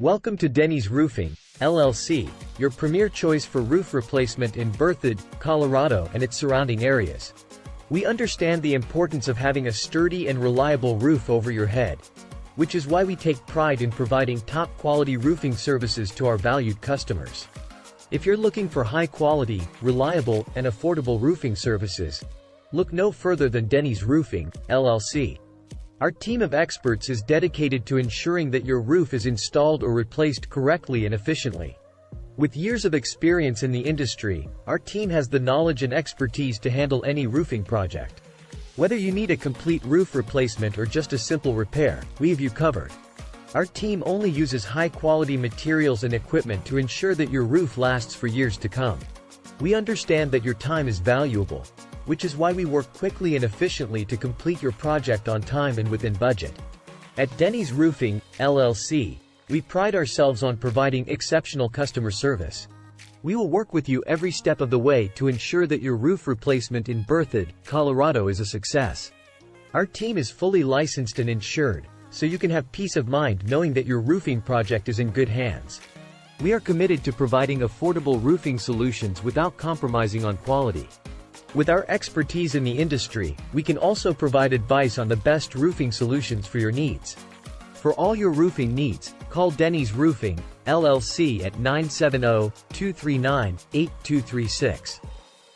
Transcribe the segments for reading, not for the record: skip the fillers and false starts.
Welcome to Denny's Roofing, LLC, your premier choice for roof replacement in Berthoud, Colorado and its surrounding areas. We understand the importance of having a sturdy and reliable roof over your head, which is why we take pride in providing top-quality roofing services to our valued customers. If you're looking for high-quality, reliable, and affordable roofing services, look no further than Denny's Roofing, LLC. Our team of experts is dedicated to ensuring that your roof is installed or replaced correctly and efficiently. With years of experience in the industry, our team has the knowledge and expertise to handle any roofing project. Whether you need a complete roof replacement or just a simple repair, we have you covered. Our team only uses high-quality materials and equipment to ensure that your roof lasts for years to come. We understand that your time is valuable, which is why we work quickly and efficiently to complete your project on time and within budget. At Denny's Roofing, LLC, we pride ourselves on providing exceptional customer service. We will work with you every step of the way to ensure that your roof replacement in Berthoud, Colorado is a success. Our team is fully licensed and insured, so you can have peace of mind knowing that your roofing project is in good hands. We are committed to providing affordable roofing solutions without compromising on quality. With our expertise in the industry, we can also provide advice on the best roofing solutions for your needs. For all your roofing needs, call Denny's Roofing, LLC at 970-239-8236.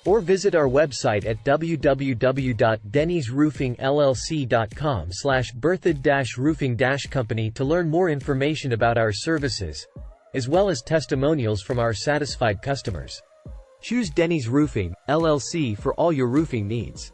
Or visit our website at www.dennysroofingllc.com/berthoud-roofing-company to learn more information about our services, as well as testimonials from our satisfied customers. Choose Denny's Roofing, LLC for all your roofing needs.